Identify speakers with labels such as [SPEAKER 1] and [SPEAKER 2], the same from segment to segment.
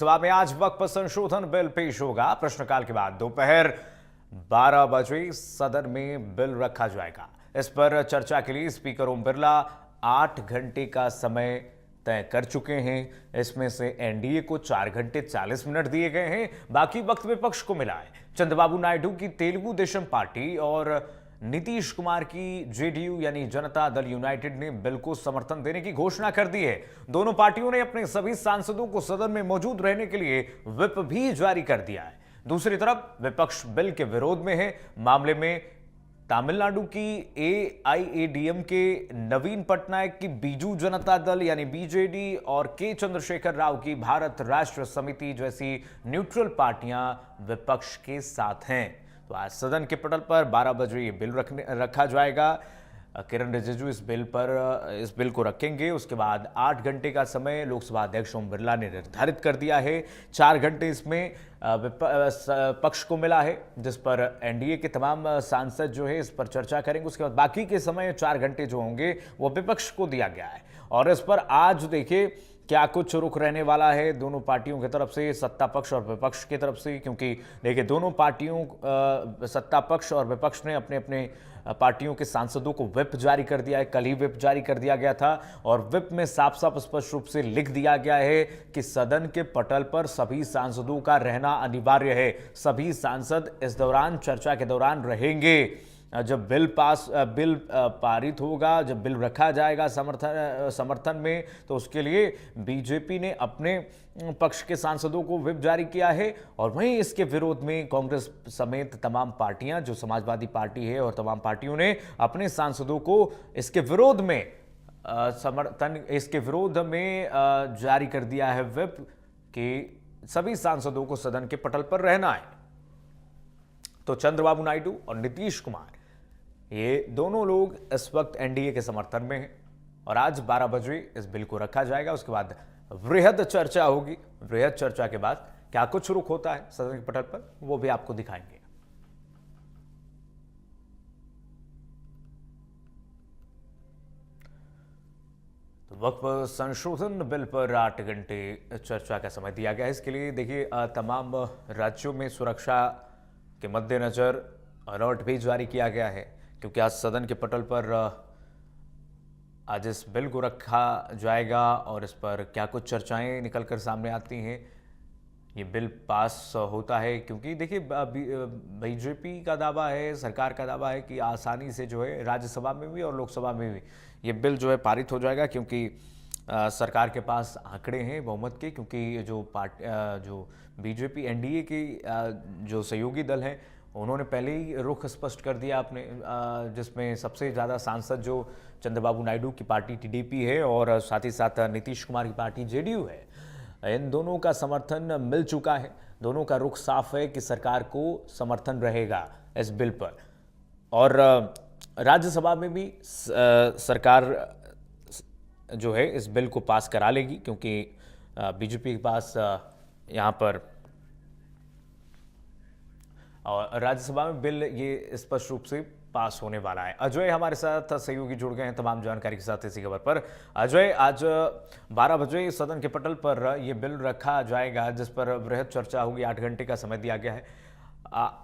[SPEAKER 1] सभा में आज वक्फ संशोधन बिल पेश होगा। प्रश्नकाल के बाद दोपहर 12 बजे सदन में बिल रखा जाएगा। इस पर चर्चा के लिए स्पीकर ओम बिरला 8 घंटे का समय तय कर चुके हैं। इसमें से एनडीए को 4 घंटे 40 मिनट दिए गए हैं, बाकी वक्त विपक्ष को मिला है। चंद्रबाबू नायडू की तेलुगु देशम पार्टी और नीतीश कुमार की जेडीयू यानी जनता दल यूनाइटेड ने बिल को समर्थन देने की घोषणा कर दी है। दोनों पार्टियों ने अपने सभी सांसदों को सदन में मौजूद रहने के लिए व्हिप भी जारी कर दिया है। दूसरी तरफ विपक्ष बिल के विरोध में है। मामले में तमिलनाडु की एआईएडीएमके नवीन पटनायक की बीजू जनता दल यानी बीजेडी और के चंद्रशेखर राव की भारत राष्ट्र समिति जैसी न्यूट्रल पार्टियां विपक्ष के साथ हैं। तो आज सदन के पटल पर 12 बजे ये बिल रखा जाएगा। किरण रिजिजू इस बिल को रखेंगे। उसके बाद 8 घंटे का समय लोकसभा अध्यक्ष ओम बिरला ने निर्धारित कर दिया है। 4 घंटे इसमें पक्ष को मिला है, जिस पर एनडीए के तमाम सांसद जो है इस पर चर्चा करेंगे। उसके बाद बाकी के समय 4 घंटे जो होंगे वो विपक्ष को दिया गया है। और इस पर आज देखिए क्या कुछ रुख रहने वाला है दोनों पार्टियों की तरफ से, सत्ता पक्ष और विपक्ष की तरफ से, क्योंकि देखिए दोनों पार्टियों सत्ता पक्ष और विपक्ष ने अपने अपने पार्टियों के सांसदों को व्हिप जारी कर दिया है। कल ही व्हिप जारी कर दिया गया था और व्हिप में साफ साफ स्पष्ट रूप से लिख दिया गया है कि सदन के पटल पर सभी सांसदों का रहना अनिवार्य है। सभी सांसद इस दौरान चर्चा के दौरान रहेंगे। जब बिल पारित होगा, जब बिल रखा जाएगा समर्थन में, तो उसके लिए बीजेपी ने अपने पक्ष के सांसदों को व्हिप जारी किया है। और वहीं इसके विरोध में कांग्रेस समेत तमाम पार्टियां, जो समाजवादी पार्टी है और तमाम पार्टियों ने अपने सांसदों को इसके विरोध में जारी कर दिया है व्हिप कि सभी सांसदों को सदन के पटल पर रहना है। तो चंद्रबाबू नायडू और नीतीश कुमार ये दोनों लोग इस वक्त एनडीए के समर्थन में हैं और आज 12 बजे इस बिल को रखा जाएगा। उसके बाद वृहद चर्चा होगी। वृहद चर्चा के बाद क्या कुछ रुख होता है सदन के पटल पर, वो भी आपको दिखाएंगे। तो वक्फ संशोधन बिल पर 8 घंटे चर्चा का समय दिया गया है। इसके लिए देखिए तमाम राज्यों में सुरक्षा के मद्देनजर अलर्ट भी जारी किया गया है, क्योंकि आज सदन के पटल पर आज इस बिल को रखा जाएगा और इस पर क्या कुछ चर्चाएं निकलकर सामने आती हैं। ये बिल पास होता है क्योंकि देखिए बीजेपी का दावा है, सरकार का दावा है कि आसानी से जो है राज्यसभा में भी और लोकसभा में भी ये बिल जो है पारित हो जाएगा, क्योंकि सरकार के पास आंकड़े हैं बहुमत के। क्योंकि जो बीजेपी एनडीए की जो सहयोगी दल हैं उन्होंने पहले ही रुख स्पष्ट कर दिया अपने, जिसमें सबसे ज़्यादा सांसद जो चंद्रबाबू नायडू की पार्टी टीडीपी है और साथ ही साथ नीतीश कुमार की पार्टी जेडीयू है। इन दोनों का समर्थन मिल चुका है। दोनों का रुख साफ है कि सरकार को समर्थन रहेगा इस बिल पर। और राज्यसभा में भी सरकार जो है इस बिल को पास करा लेगी, क्योंकि बीजेपी के पास यहाँ पर और राज्यसभा में बिल ये स्पष्ट रूप से पास होने वाला है। अजय हमारे साथ सहयोगी जुड़ गए हैं तमाम जानकारी के साथ इसी खबर पर। अजय, आज 12 बजे सदन के पटल पर ये बिल रखा जाएगा जिस पर वृहद चर्चा होगी। 8 घंटे का समय दिया गया है।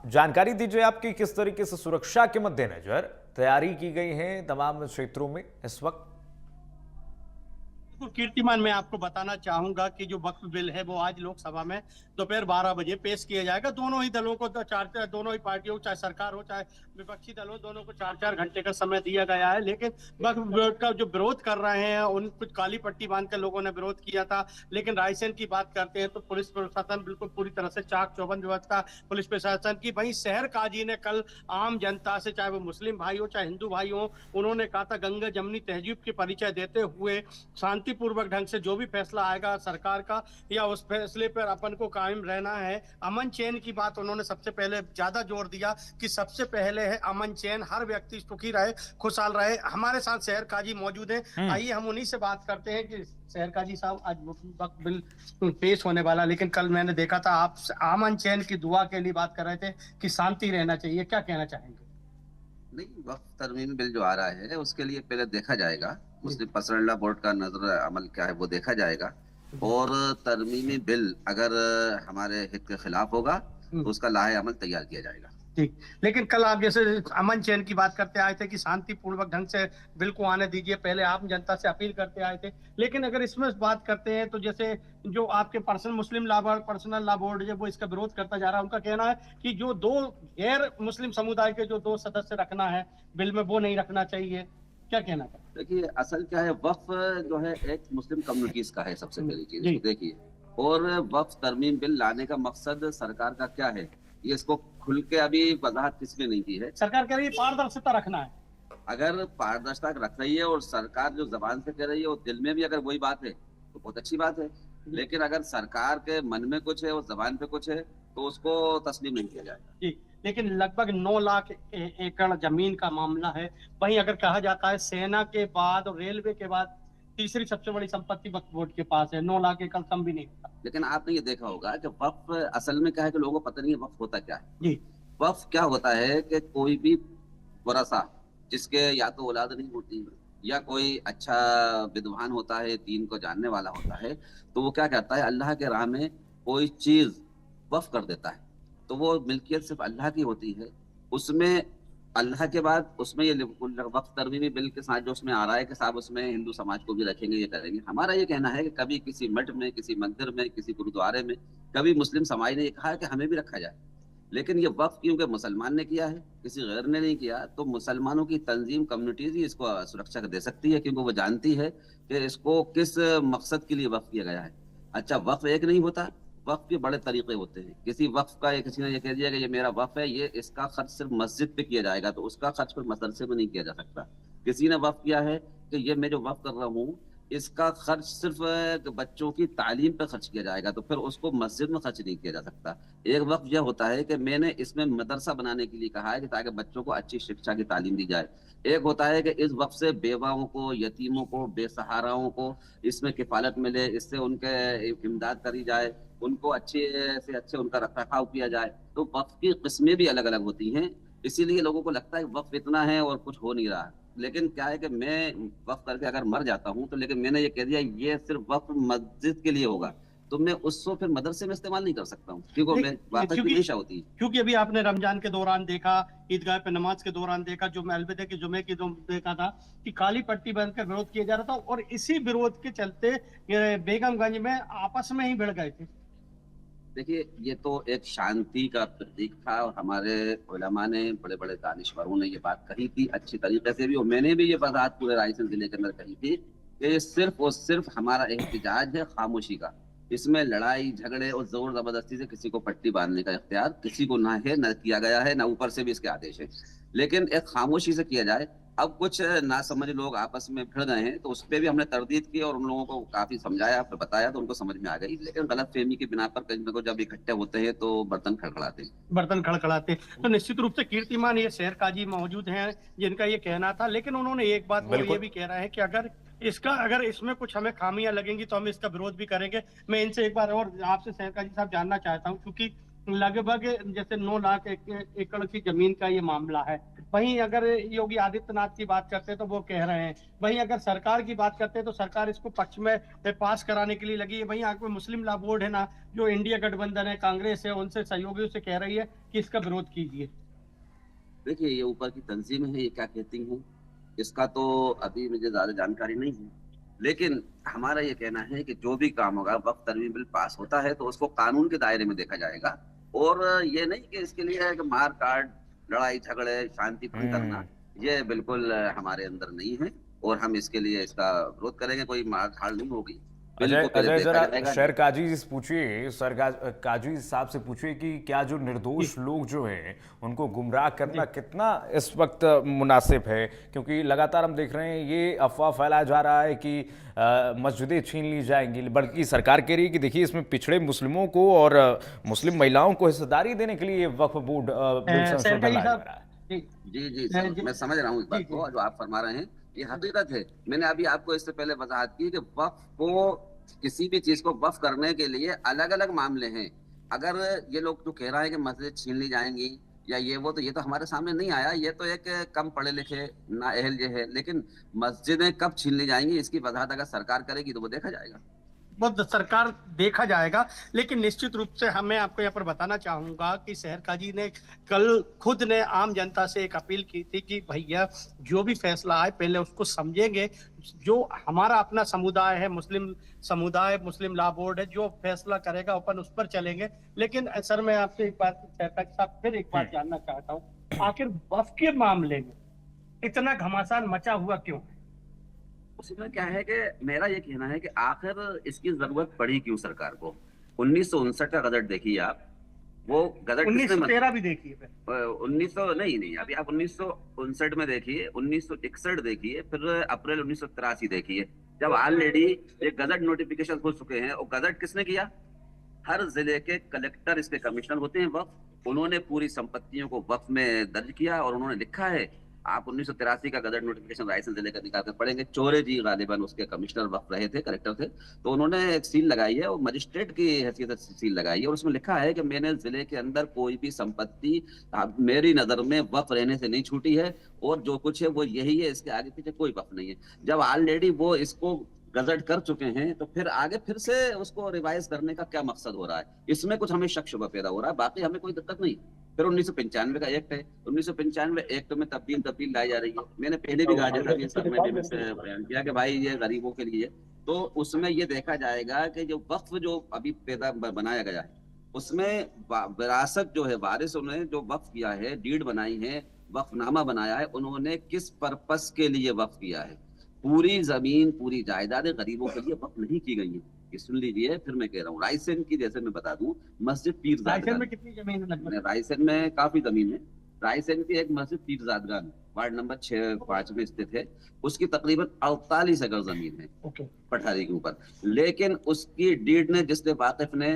[SPEAKER 1] जानकारी दीजिए आपकी, किस तरीके से सुरक्षा के मद्देनजर तैयारी की गई है तमाम क्षेत्रों में इस वक्त?
[SPEAKER 2] तो कीर्तिमान मैं आपको बताना चाहूंगा कि जो वक्फ बिल है वो आज लोकसभा में दोपहर 12 बजे पेश किया जाएगा। दोनों ही दलों को दोनों ही पार्टियों, चाहे सरकार हो चाहे विपक्षी दल हो, दोनों को 4-4 घंटे का समय दिया गया है। लेकिन वक्फ बिल का जो विरोध कर रहे हैं उन कुछ काली पट्टी बांधकर लोगों ने विरोध किया था। लेकिन रायसेन की बात करते हैं तो पुलिस प्रशासन बिल्कुल पूरी तरह से चाक चौबंद व्यवस्था पुलिस प्रशासन की। वहीं शहर काजी ने कल आम जनता से, चाहे वो मुस्लिम भाई हो चाहे हिंदू भाई हो, उन्होंने कहा था गंगा जमनी तहजीब के परिचय देते हुए शांतिपूर्वक ढंग से जो भी फैसला आएगा सरकार का या उस फैसले पर अपन को कायम रहना है। अमन चैन की बात उन्होंने सबसे पहले ज्यादा जोर दिया कि सबसे पहले है अमन चैन, हर व्यक्ति सुखी रहे, खुशहाल रहे। हमारे साथ शहर काजी मौजूद है, आइए हम उन्हीं से बात करते हैं कि शहर काजी साहब आज वक्त बिल पेश होने वाला, लेकिन कल मैंने देखा था आप अमन चैन की दुआ के लिए बात कर रहे थे कि शांति रहना चाहिए, क्या कहना चाहेंगे?
[SPEAKER 3] नहीं, वक्फ तरमीम बिल जो आ रहा है उसके लिए पहले देखा जाएगा, मुस्लिम पसरल्ला बोर्ड का नजर अमल क्या है वो देखा जाएगा। और तरमीमी बिल अगर हमारे हित के खिलाफ होगा तो उसका लाहे अमल तैयार किया जाएगा।
[SPEAKER 2] ठीक। लेकिन कल आप जैसे अमन चैन की बात करते आए थे कि शांतिपूर्वक ढंग से बिल को आने दीजिए, पहले आप जनता से अपील करते आए थे। लेकिन अगर इसमें बात करते हैं तो जैसे जो आपके पर्सनल लॉ बोर्ड है वो इसका विरोध करता जा रहा है। उनका कहना है कि जो दो गैर मुस्लिम समुदाय के जो 2 सदस्य रखना है बिल में, वो नहीं रखना चाहिए। क्या कहना था?
[SPEAKER 3] देखिए, असल क्या है, वक्फ जो है एक मुस्लिम कम्युनिटीज का है, सबसे पहली चीज
[SPEAKER 2] जी।
[SPEAKER 3] इसको देखिए। और वक्फ तरमीम बिल लाने का मकसद सरकार का क्या है, ये इसको खुल के अभी वजाहत किसने नहीं की है।
[SPEAKER 2] सरकार कह रही है पारदर्शिता रखना है।
[SPEAKER 3] अगर पारदर्शिता रख रही है और सरकार जो जबान से कह रही है और दिल में भी अगर वही बात है तो बहुत अच्छी बात है। लेकिन अगर सरकार के मन में कुछ है और जबान पे कुछ है तो उसको तस्लीम नहीं किया जाएगा।
[SPEAKER 2] जी। लेकिन लगभग 9 लाख एकड़ जमीन का मामला है। वहीं अगर कहा जाता है सेना के बाद और रेलवे के बाद तीसरी सबसे बड़ी संपत्ति वक्फ बोर्ड के पास है। 9 लाख एकड़ कम भी नहीं होता।
[SPEAKER 3] लेकिन आपने ये देखा होगा कि वक्फ असल में क्या है कि लोगों को पता नहीं है वक्फ होता क्या है।
[SPEAKER 2] जी।
[SPEAKER 3] वक्फ क्या होता है कि कोई भी वरसा जिसके या तो औलाद नहीं होती या कोई अच्छा विद्वान होता है, दीन को जानने वाला होता है, तो वो क्या करता है, अल्लाह के राह में कोई चीज वक्फ कर देता है। तो वो मिल्कियत सिर्फ अल्लाह की होती है। उसमें अल्लाह के बाद उसमें ये वक्फ तरमीमी बिल के साथ जो उसमें आ रहा है कि साहब उसमें हिंदू समाज को भी रखेंगे, ये करेंगे। हमारा ये कहना है कि कभी किसी मठ में, किसी मंदिर में, किसी गुरुद्वारे में कभी मुस्लिम समाज ने ये कहा है कि हमें भी रखा जाए। लेकिन ये वक्फ क्योंकि मुसलमान ने किया है, किसी गैर ने नहीं किया, तो मुसलमानों की तंजीम, कम्युनिटीज ही इसको सुरक्षा दे सकती है, क्योंकि वो जानती है कि इसको किस मकसद के लिए वक्फ किया गया है। अच्छा, वक्फ एक नहीं होता, वक्फ के बड़े तरीके होते हैं। किसी वक्फ का किसी ने ये कह दिया कि ये मेरा वक्फ है, ये इसका खर्च सिर्फ मस्जिद पे किया जाएगा, तो उसका खर्च फिर मदरसे में नहीं किया जा सकता। किसी ने वक्फ किया है कि ये मैं जो वक्फ कर रहा हूँ इसका खर्च सिर्फ बच्चों की तालीम पे खर्च किया जाएगा, तो फिर उसको मस्जिद में खर्च नहीं किया जा सकता। एक वक्त यह होता है कि मैंने इसमें मदरसा बनाने के लिए कहा है कि ताकि बच्चों को अच्छी शिक्षा की तालीम दी जाए। एक होता है कि इस वक्त से बेवाओं को, यतीमों को, बेसहाराओं को इसमें किफालत मिले, इससे उनके इमदाद करी जाए, उनको अच्छे से अच्छे उनका रखरखाव किया जाए। तो वक्फ की किस्में भी अलग अलग होती हैं। इसीलिए लोगों को लगता है कि वक्फ इतना है और कुछ हो नहीं रहा। लेकिन क्या है कि मैं वक्फ करके अगर मर जाता हूँ तो, लेकिन मैंने ये कह दिया ये सिर्फ वक्फ मस्जिद के लिए होगा, तो मैं उसको फिर मदरसे में इस्तेमाल नहीं कर सकता हूँ, क्योंकि मैं वाकई की हमेशा होती है।
[SPEAKER 2] क्योंकि अभी आपने रमजान के दौरान देखा, ईदगाह पे नमाज के दौरान देखा, जो अलविदा के जुमे की देखा था कि काली पट्टी बांधकर विरोध किया जा रहा था, और इसी विरोध के चलते ये बेगमगंज में आपस में ही भिड़ गए थे।
[SPEAKER 3] देखिए, ये तो एक शांति का प्रतीक था और हमारे उलमा ने, बड़े बड़े दानिश्वरों ने ये बात कही थी अच्छी तरीके से भी, और मैंने भी ये वजाहत पूरे रायसेन जिले के अंदर कही थी कि ये सिर्फ और सिर्फ हमारा एहतजाज है खामोशी का। इसमें लड़ाई झगड़े और जोर जबरदस्ती से किसी को पट्टी बांधने का इख्तियार किसी को ना है, न किया गया है, न ऊपर से भी इसके आदेश है। लेकिन एक खामोशी से किया जाए। अब कुछ नासमझ लोग आपस में भिड़ गए हैं, तो उस पर भी हमने तरदीद की और उन लोगों को काफी समझाया, फिर बताया, तो उनको समझ में आ गई। लेकिन गलत फहमी की बिना पर कहीं ना जब इकट्ठे होते हैं तो बर्तन खड़खड़ाते हैं। तो निश्चित रूप से कीर्तिमान ये शहर काजी मौजूद हैं जिनका ये कहना था। लेकिन उन्होंने एक बात वो ये भी कह रहा है कि अगर इसमें कुछ हमें खामियां लगेंगी तो हम इसका विरोध भी करेंगे। मैं इनसे एक बार और आपसे शहर काजी साहब जानना चाहता हूँ, क्योंकि लगभग जैसे 9 लाख एकड़ की जमीन का ये मामला है। वहीं अगर योगी आदित्यनाथ की बात करते हैं तो वो कह रहे हैं, वहीं अगर सरकार की बात करते हैं तो सरकार इसको पक्ष में पास कराने के लिए लगी है। वहीं आगे मुस्लिम लॉ बोर्ड है ना, जो इंडिया गठबंधन है, कांग्रेस है, उनसे सहयोगियों से कह रही है कि इसका विरोध कीजिए। देखिए, ये ऊपर की तंजीमें हैं, ये क्या कहती हैं इसका तो अभी मुझे ज्यादा जानकारी नहीं है। लेकिन हमारा ये कहना है कि जो भी काम होगा, वक्त तरमीम बिल पास होता है तो उसको कानून के दायरे में देखा जाएगा, और ये नहीं कि इसके लिए मार काट, लड़ाई झगड़े, शांति भंग करना, ये बिल्कुल हमारे अंदर नहीं है। और हम इसके लिए इसका विरोध करेंगे, कोई मार धाड़ नहीं होगी।
[SPEAKER 1] अजय जरा शहर काजी से पूछिए, सर काजी साहब से पूछिए कि क्या जो निर्दोष लोग जो हैं उनको गुमराह करना कितना इस वक्त मुनासिब है, क्योंकि लगातार हम देख रहे हैं ये अफवाह फैलाया जा रहा है कि मस्जिदें छीन ली जाएंगी, बल्कि सरकार कह रही है कि देखिए इसमें पिछड़े मुस्लिमों को और मुस्लिम महिलाओं को हिस्सेदारी देने के लिए वक्फ बोर्ड संशोधन लाया जा रहा है।
[SPEAKER 3] जी, मैं समझ रहा हूँ इस बात को जो आप फरमा रहे हैं, ये हकीकत है। मैंने अभी आपको इससे पहले वजाहत की कि वक्फ को, किसी भी चीज को वक्फ करने के लिए अलग अलग मामले हैं। अगर ये लोग जो कह रहा है कि मस्जिद छीन ली जाएंगी या ये वो, तो ये तो हमारे सामने नहीं आया। ये तो एक कम पढ़े लिखे ना अहल ये है। लेकिन मस्जिदें कब छीन ली जाएंगी इसकी वजाहत अगर सरकार करेगी तो वो देखा जाएगा।
[SPEAKER 2] बहुत सरकार देखा जाएगा। लेकिन निश्चित रूप से हमें आपको यहाँ पर बताना चाहूंगा कि शहर काजी ने कल खुद ने आम जनता से एक अपील की थी कि भैया जो भी फैसला आए पहले उसको समझेंगे। जो हमारा अपना समुदाय है, मुस्लिम समुदाय, मुस्लिम लॉ बोर्ड है, जो फैसला करेगा अपन उस पर चलेंगे। लेकिन सर मैं आपसे एक बात शहर काजी साहब फिर एक बात जानना चाहता हूँ, आखिर वक्फ के मामले में इतना घमासान मचा हुआ क्यों?
[SPEAKER 3] उसमें क्या है कि मेरा ये कहना है कि आखिर इसकी जरूरत पड़ी क्यों सरकार को। 1959 का गजट देखिए आप, वो गजट किसने
[SPEAKER 2] 1913 भी देखिए फिर।
[SPEAKER 3] 1900 नहीं, अभी आप 1959 में देखिए, 1961 देखिए, फिर अप्रैल 1983 देखिए, जब ऑलरेडी ये गजट नोटिफिकेशन हो चुके हैं। और गजट किसने किया? हर जिले के कलेक्टर इसके कमिश्नर होते हैं वक्फ, उन्होंने पूरी संपत्तियों को वक्फ में दर्ज किया और उन्होंने लिखा है। आप 1983 का गजट नोटिफिकेशन रायसेन जिले का निकाल कर पढ़ेंगे। चौरे जी गालिबन उसके कमिश्नर वक्फ रहे थे, कलेक्टर थे, तो उन्होंने एक सील लगाई है और मजिस्ट्रेट की हैसियत से सील लगाई है और उसमें लिखा है कि मैंने जिले के अंदर कोई भी संपत्ति मेरी नजर में वक्फ रहने से नहीं छूटी है और जो कुछ है वो यही है, इसके आगे पीछे कोई वक्फ नहीं है। जब ऑलरेडी वो इसको गजट कर चुके हैं तो फिर आगे फिर से उसको रिवाइज करने का क्या मकसद हो रहा है? इसमें कुछ हमें शक शुबा पैदा हो रहा है, बाकी हमें कोई दिक्कत नहीं। फिर 1995 का एक्ट है, 1995 एक्ट में तब्दील लाई जा रही है। मैंने पहले भी कहा, जैसा कि सर में भी बयान किया कि भाई ये गरीबों के लिए, तो उसमें ये देखा जाएगा कि जो वक्फ जो अभी पैदा बनाया गया है उसमें विरासत जो है, वारिसों ने जो वक्फ किया है, डीड बनाई है, वक्फनामा बनाया है, उन्होंने किस पर्पस के लिए वक्फ किया है। पूरी जमीन, पूरी जायदादें गरीबों के लिए वक्फ नहीं की गई है। ये सुन लीजिए, फिर मैं कह रहा हूँ रायसेन की, जैसे मैं बता दूं, मस्जिद पीरजादगान।
[SPEAKER 2] रायसेन में कितनी जमीन है लगभग?
[SPEAKER 3] रायसेन में काफी जमीन है। रायसेन की एक मस्जिद पीरजादगान वार्ड नंबर 6-5 में स्थित है, उसकी तकरीबन 48 एकड़ जमीन है
[SPEAKER 2] ओके।
[SPEAKER 3] पठारी के ऊपर। लेकिन उसकी डीड ने, जिसने वाकिफ ने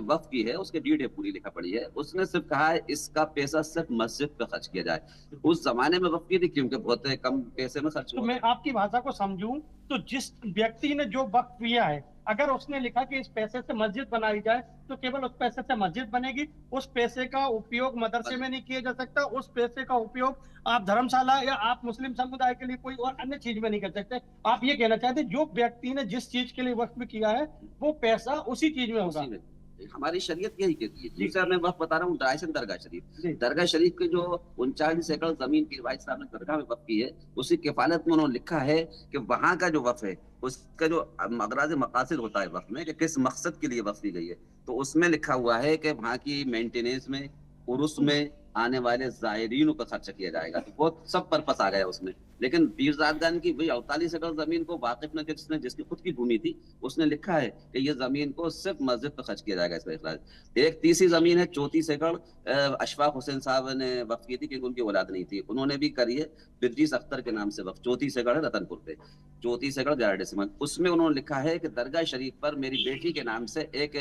[SPEAKER 3] वक्फ की है, उसकी डीड है, पूरी लिखा पड़ी है, उसने सिर्फ कहा है इसका पैसा सिर्फ मस्जिद पे खर्च किया जाए। उस जमाने में वक्फ की थी क्योंकि बहुत कम पैसे में खर्च
[SPEAKER 2] तो
[SPEAKER 3] हुआ।
[SPEAKER 2] मैं आपकी भाषा को समझूं तो जिस व्यक्ति ने जो वक्फ किया है, अगर उसने लिखा कि इस पैसे से मस्जिद बनाई जाए तो केवल उस पैसे से मस्जिद बनेगी। उस पैसे का उपयोग मदरसे में नहीं किया जा सकता, उस पैसे का उपयोग आप धर्मशाला या आप मुस्लिम समुदाय के लिए कोई और अन्य चीज में नहीं कर सकते। आप ये कहना चाहते हैं जो व्यक्ति ने जिस चीज के लिए वक्फ किया है वो पैसा उसी चीज में होगा?
[SPEAKER 3] हमारी शरीयत यही कहती है। दूसरा मैं वक्त बता रहा हूँ, रायसेन दरगाह
[SPEAKER 2] जी।
[SPEAKER 3] शरीफ, दरगाह शरीफ के जो 39 एकड़ जमीन की वाइस साहब ने दरगाह में वक्त की है, उसी किफालत में उन्होंने लिखा है कि वहां का जो वक्फ है उसका जो अगराज मकासद होता है वक्फ में, कि किस मकसद के लिए वक्फ की गई है, तो उसमें लिखा हुआ है कि वहां की मेंटेनेंस में, उर्स में आने वाले जायरीन पर खर्च किया जाएगा। तो वो सब पर्पस आ गया उसमें। लेकिन पीरजादगान की वही 48 एकड़ जमीन को वाकिफ ने, जिसकी खुद की भूमि थी, उसने लिखा है कि ये जमीन को सिर्फ मस्जिद पर खर्च किया जाएगा इसका इखराज। एक तीसरी जमीन है 34 एकड़, अशफाक हुसैन साहब ने वक्फ की थी क्योंकि उनकी औलाद नहीं थी, उन्होंने भी करी है बिद्रीस अख्तर के नाम से वक्फ। 34 एकड़ है रतनपुर पे, 34 एकड़ 11 डेसिमल। उसमें उन्होंने लिखा है कि दरगाह शरीफ पर मेरी बेटी के नाम से एक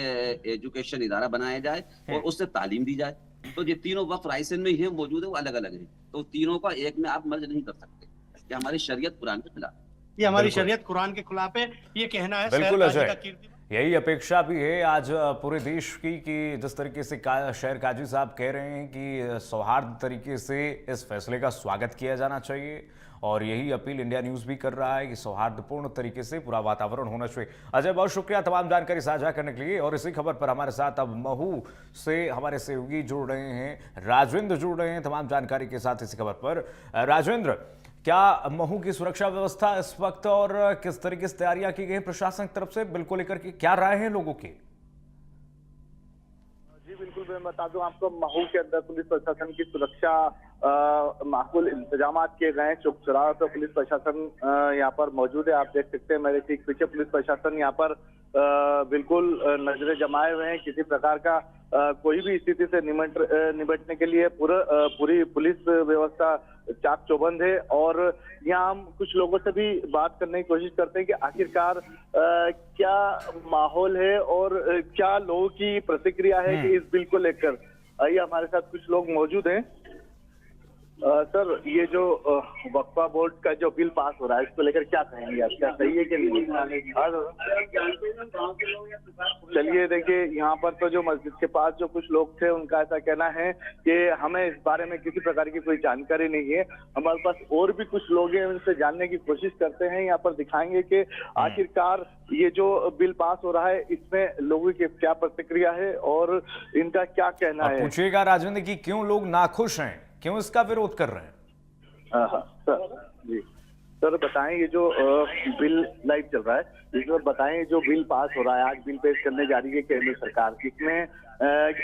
[SPEAKER 3] एजुकेशन इदारा बनाया जाए और उससे तालीम दी जाए। तो ये तीनों वक्फ रायसेन में ही है, मौजूद है, वो अलग अलग है, तो तीनों का एक में आप मर्ज नहीं कर सकते। ये हमारी शरीयत कुरान के खिलाफ,
[SPEAKER 2] ये हमारी शरीयत कुरान के खिलाफ है, ये कहना है
[SPEAKER 1] बिल्कुल
[SPEAKER 2] शहर काजी
[SPEAKER 1] अजय,
[SPEAKER 2] का कीर्ति।
[SPEAKER 1] यही अपेक्षा भी है आज पूरे देश की कि जिस तरीके से शहर काजी साहब कह रहे हैं कि सौहार्द तरीके से इस फैसले का स्वागत किया जाना चाहिए, और यही अपील इंडिया न्यूज़ भी कर रहा है कि सौहार्दपूर्ण तरीके से पूरा वातावरण होना चाहिए। अजय, बहुत शुक्रिया तमाम जानकारी साझा करने के लिए। और इसी खबर पर हमारे साथ अब महू से हमारे सहयोगी जुड़ रहे हैं, राजेंद्र जुड़ रहे हैं तमाम जानकारी के साथ इसी खबर पर। राजेंद्र, क्या महू की सुरक्षा व्यवस्था इस वक्त और किस तरीके से तैयारियां की गई प्रशासन की तरफ से, बिल को लेकर के क्या राय है लोगों की?
[SPEAKER 4] जी बिल्कुल, मैं बता दूं आपको, महू के अंदर पुलिस प्रशासन की सुरक्षा माकूल इंतजाम किए गए हैं। चौक-चौराहे पर पुलिस प्रशासन यहाँ पर मौजूद है। आप देख सकते हैं मेरे ठीक पीछे पुलिस प्रशासन यहाँ पर बिल्कुल नजरें जमाए हुए हैं। किसी प्रकार का कोई भी स्थिति से निपटने के लिए पूरी पुलिस व्यवस्था चाक चौबंद है। और यहाँ हम कुछ लोगों से भी बात करने की कोशिश करते हैं कि आखिरकार क्या माहौल है और क्या लोगों की प्रतिक्रिया है कि इस बिल को लेकर। आइए, हमारे साथ कुछ लोग मौजूद हैं। सर ये जो वक्फा बोर्ड का जो बिल पास हो रहा है इसको लेकर क्या कहेंगे आप, क्या सही है कि नहीं? चलिए देखिए, यहाँ पर तो जो मस्जिद के पास जो कुछ लोग थे उनका ऐसा कहना है कि हमें इस बारे में किसी प्रकार की कोई जानकारी नहीं है। हमारे पास और भी कुछ लोग हैं, उनसे जानने की कोशिश करते हैं। यहाँ पर दिखाएंगे कि आखिरकार ये जो बिल पास हो रहा है इसमें लोगों की क्या प्रतिक्रिया है और इनका क्या कहना है।
[SPEAKER 1] पूछिएगा राजेंद्र कि क्यों लोग नाखुश हैं, क्यों इसका विरोध कर रहे हैं।
[SPEAKER 4] सर जी, सर बताएं ये जो बिल लाइव चल रहा है इसमें बताएं जो बिल पास हो रहा है, आज बिल पेश करने जा रही है केंद्र सरकार, इसमें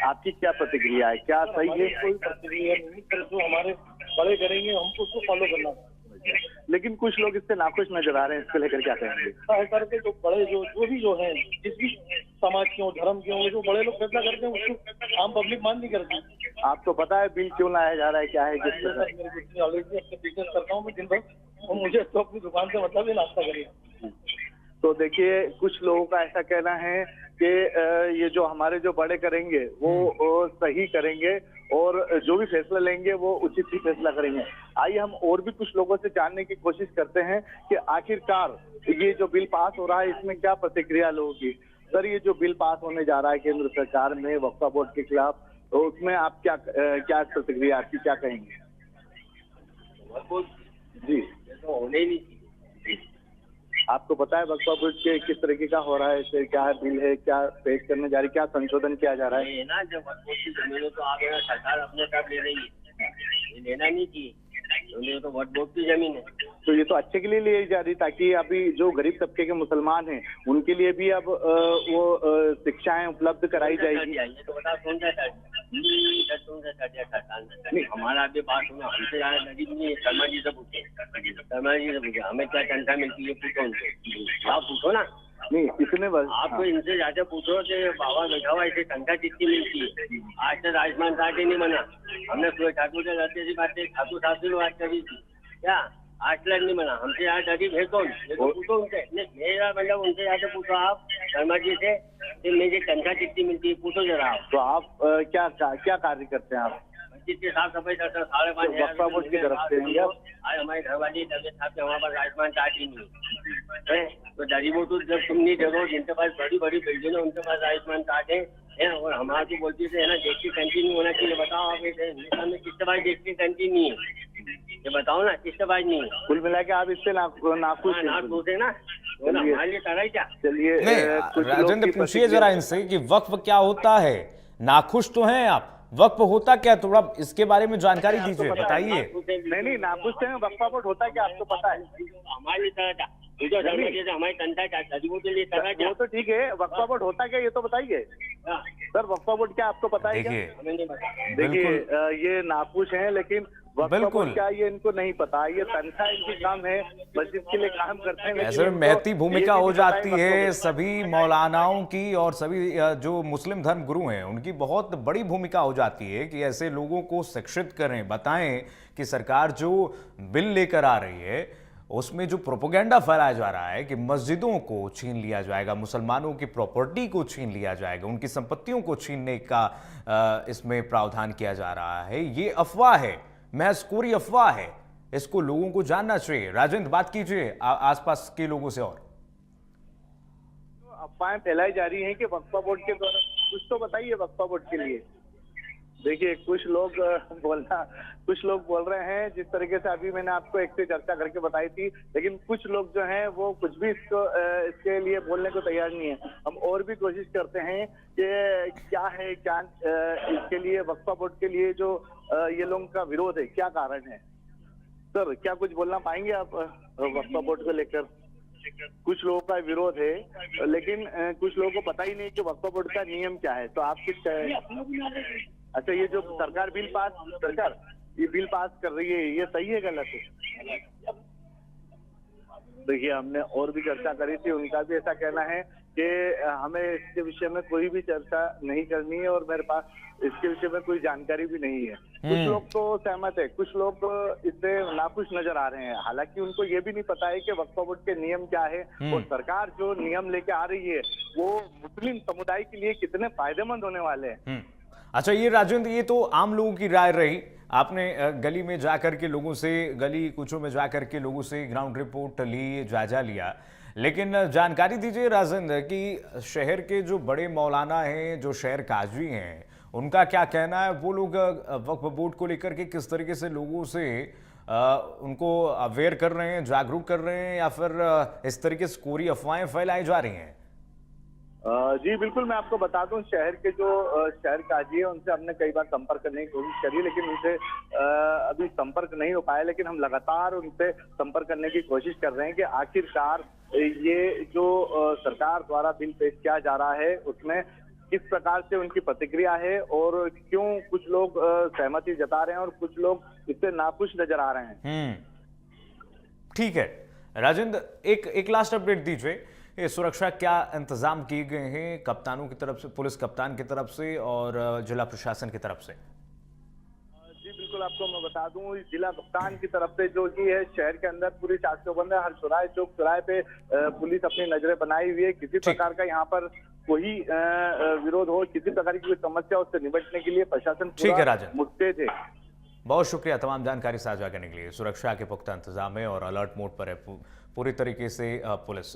[SPEAKER 4] आपकी क्या प्रतिक्रिया है, क्या सही है?
[SPEAKER 5] कोई प्रतिक्रिया नहीं, पर जो हमारे बड़े करेंगे हमको उसको फॉलो करना।
[SPEAKER 4] लेकिन कुछ लोग इससे नाखुश नजर आ रहे हैं, इसको लेकर क्या कहेंगे?
[SPEAKER 5] करके जो बड़े जो भी जिस भी समाज के हो, धर्म के हो, जो बड़े लोग फैसला करते हैं उसको आम पब्लिक मान नहीं करती।
[SPEAKER 4] आपको पता है बिल क्यों लाया जा रहा है, क्या है किस तरह?
[SPEAKER 5] ऑलरेडी अपने बिजनेस करता हूँ मैं दिन भर, और मुझे तो अपनी दुकान से मतलब ही नाश्ता करिए।
[SPEAKER 4] तो देखिए, कुछ लोगों का ऐसा कहना है कि ये जो हमारे जो बड़े करेंगे वो सही करेंगे और जो भी फैसला लेंगे वो उचित ही फैसला करेंगे। आइए हम और भी कुछ लोगों से जानने की कोशिश करते हैं कि आखिरकार ये जो बिल पास हो रहा है इसमें क्या प्रतिक्रिया लोगों की। सर ये जो बिल पास होने जा रहा है केंद्र सरकार में वक्फ बोर्ड के खिलाफ, तो उसमें आप क्या प्रतिक्रिया आपकी, क्या कहेंगे? जी
[SPEAKER 5] होने ही नहीं।
[SPEAKER 4] आपको पता है वक्फ बोर्ड के किस तरीके का हो रहा है, इसे क्या बिल है, क्या पेश करने जा रही, क्या संशोधन किया जा रहा है?
[SPEAKER 5] ना जब वक्फ बोर्ड की जमीनों तो आप सरकार अपने साथ ले रही है, ये लेना नहीं चाहिए, तो वक्फ बोर्ड की जमीन है।
[SPEAKER 4] तो ये तो अच्छे के लिए ली जा रही ताकि अभी जो गरीब तबके के मुसलमान हैं उनके लिए भी अब वो शिक्षाएं उपलब्ध कराई जाएगी।
[SPEAKER 5] ये तो बता कौन सा नहीं, हमारा अभी बात हुआ, हमसे ज्यादा गरीब नहीं है। शर्मा जी से पूछे, हमें क्या तनख्वाह मिलती है, पूछो उनसे, आप पूछो ना।
[SPEAKER 4] नहीं इतने
[SPEAKER 5] आपको इनसे ज्यादा पूछो कि बाबा बैठा हुआ इसे तनख्वाह कितनी मिलती है। आज तक आयुष्मान कार्ड ही नहीं बना। हमने सूरज ठाकुर से जाते सी बात ठाकुर साहब से बात करी थी, क्या आज तक नहीं बना। हमसे यहाँ गरीब है कौन, ये तो पूछो उनसे। मेरा मतलब उनसे जाके पूछो आप शर्मा जी से कि मेरी तनख्वाह कितनी मिलती है, पूछो जरा आप।
[SPEAKER 4] तो आप क्या कार्य करते हैं आप?
[SPEAKER 5] जितनी साफ सफाई करते हैं 5,500
[SPEAKER 4] वक्फ बोर्ड की तरफ से
[SPEAKER 5] आज हमारे घर वाली तबियत साहब हमारे पास आयुष्मान कार्ड ही नहीं है। तो गरीबों को जब तुम नहीं देखो, जिनके पास बड़ी बड़ी बिल्डिंग है उनके पास आयुष्मान कार्ड है और हमारे को बोलती है ना देश की कंटिन्यू होना चाहिए। बताओ आप हिंदुस्तान में किसके पास देश की कंटिन्यू है, ये बताओ ना, किसके पास नहीं है।
[SPEAKER 4] कुल मिला के आप इससे नाखुश
[SPEAKER 5] है ना, हमारे लिए करा ही क्या।
[SPEAKER 4] चलिए
[SPEAKER 1] राजेंद्र पूछिए जरा इनसे कि वक्फ क्या होता है। नाखुश तो हैं आप, वक्फ होता क्या, थोड़ा इसके बारे में जानकारी दीजिए, बताइए।
[SPEAKER 4] नहीं नाखुश है, वक्फ बोर्ड होता है क्या आपको पता है?
[SPEAKER 5] हमारे लिए हमारी तनख्वाह गरीबों के लिए करा क्या।
[SPEAKER 4] वो तो ठीक है, वक्फ बोर्ड होता क्या ये तो बताइए सर। वक्फ बोर्ड क्या आपको पता है? देखिए ये नाखुश हैं लेकिन
[SPEAKER 1] बिल्कुल
[SPEAKER 4] क्या ये इनको नहीं पता। ये तनख्वाह इनकी काम है, मस्जिद के लिए काम करते हैं।
[SPEAKER 1] ऐसे में महती भूमिका हो जाती है सभी मौलानाओं की और सभी जो मुस्लिम धर्म गुरु हैं उनकी बहुत बड़ी भूमिका हो जाती है कि ऐसे लोगों को शिक्षित करें, बताएं कि सरकार जो बिल लेकर आ रही है उसमें जो प्रोपेगेंडा फैलाया जा रहा है कि मस्जिदों को छीन लिया जाएगा, मुसलमानों की प्रॉपर्टी को छीन लिया जाएगा, उनकी संपत्तियों को छीनने का इसमें प्रावधान किया जा रहा है, ये अफवाह है, महज कोरी अफवाह है। इसको लोगों को जानना चाहिए। राजेंद्र बात कीजिए आसपास के लोगों से। और
[SPEAKER 4] अफवाहें फैलाई जा रही हैं कि वक्फ बोर्ड के द्वारा, कुछ तो बताइए वक्फ बोर्ड के लिए। देखिए कुछ लोग बोल रहे हैं जिस तरीके से अभी मैंने आपको एक से चर्चा करके बताई थी, लेकिन कुछ लोग जो हैं वो कुछ भी इसके लिए बोलने को तैयार नहीं है। हम और भी कोशिश करते हैं कि क्या है, क्या इसके लिए वक्फ बोर्ड के लिए जो ये लोगों का विरोध है, क्या कारण है। सर क्या कुछ बोलना पाएंगे आप वक्फ बोर्ड को लेकर? कुछ लोगों का विरोध है लेकिन कुछ लोगों को पता ही नहीं कि वक्फ बोर्ड का नियम क्या है। तो आप कुछ अच्छा, ये जो सरकार ये बिल पास कर रही है, ये सही है गलत है? देखिए हमने और भी चर्चा करी थी, उनका भी ऐसा कहना है कि हमें इसके विषय में कोई भी चर्चा नहीं करनी है और मेरे पास इसके विषय में कोई जानकारी भी नहीं है। कुछ लोग तो सहमत है, कुछ लोग इससे नाखुश नजर आ रहे हैं। हालांकि उनको ये भी नहीं पता है कि वक्फ बोर्ड के नियम क्या है और सरकार जो नियम लेके आ रही है वो मुस्लिम समुदाय के लिए कितने फायदेमंद होने वाले हैं।
[SPEAKER 1] अच्छा, ये राजेंद्र, ये तो आम लोगों की राय रही। आपने गली में जाकर के लोगों से, गली कूचों में जाकर के लोगों से ग्राउंड रिपोर्ट ली, जायजा लिया, लेकिन जानकारी दीजिए राजेंद्र कि शहर के जो बड़े मौलाना हैं, जो शहर काजी हैं, उनका क्या कहना है? वो लोग वक्फ बोर्ड को लेकर के किस तरीके से लोगों से उनको अवेयर कर रहे हैं, जागरूक कर रहे हैं, या फिर इस तरीके से कोरी अफवाहें फैलाई जा रही हैं?
[SPEAKER 4] जी बिल्कुल, मैं आपको बता दूं, शहर के जो शहर काजी है उनसे हमने कई बार संपर्क करने की कोशिश करी, लेकिन उनसे अभी संपर्क नहीं हो पाया। लेकिन हम लगातार उनसे संपर्क करने की कोशिश कर रहे हैं कि आखिरकार ये जो सरकार द्वारा बिल पेश किया जा रहा है उसमें किस प्रकार से उनकी प्रतिक्रिया है और क्यों कुछ लोग सहमति जता रहे हैं और कुछ लोग इससे नाखुश नजर आ रहे हैं।
[SPEAKER 1] ठीक है राजेंद्र, एक लास्ट अपडेट दीजिए। ये सुरक्षा क्या इंतजाम किए गए हैं कप्तानों की तरफ से, पुलिस कप्तान की तरफ से और जिला प्रशासन की तरफ से?
[SPEAKER 4] जी बिल्कुल, आपको मैं बता दूं, जिला कप्तान की तरफ से जो कि है, शहर के अंदर पूरी चाकचौबंद है। हर चौराहे चौक चौराहे पे पुलिस अपनी नजरें बनाई हुई है। किसी प्रकार का यहाँ पर कोई विरोध हो, किसी प्रकार की कोई समस्या, उससे निपटने के लिए प्रशासन
[SPEAKER 1] ठीक है राजेंद्र,
[SPEAKER 4] मुस्तैद है।
[SPEAKER 1] बहुत शुक्रिया तमाम जानकारी साझा करने के लिए। सुरक्षा के पुख्ता इंतजाम है और अलर्ट मोड पर है पूरी तरीके से पुलिस।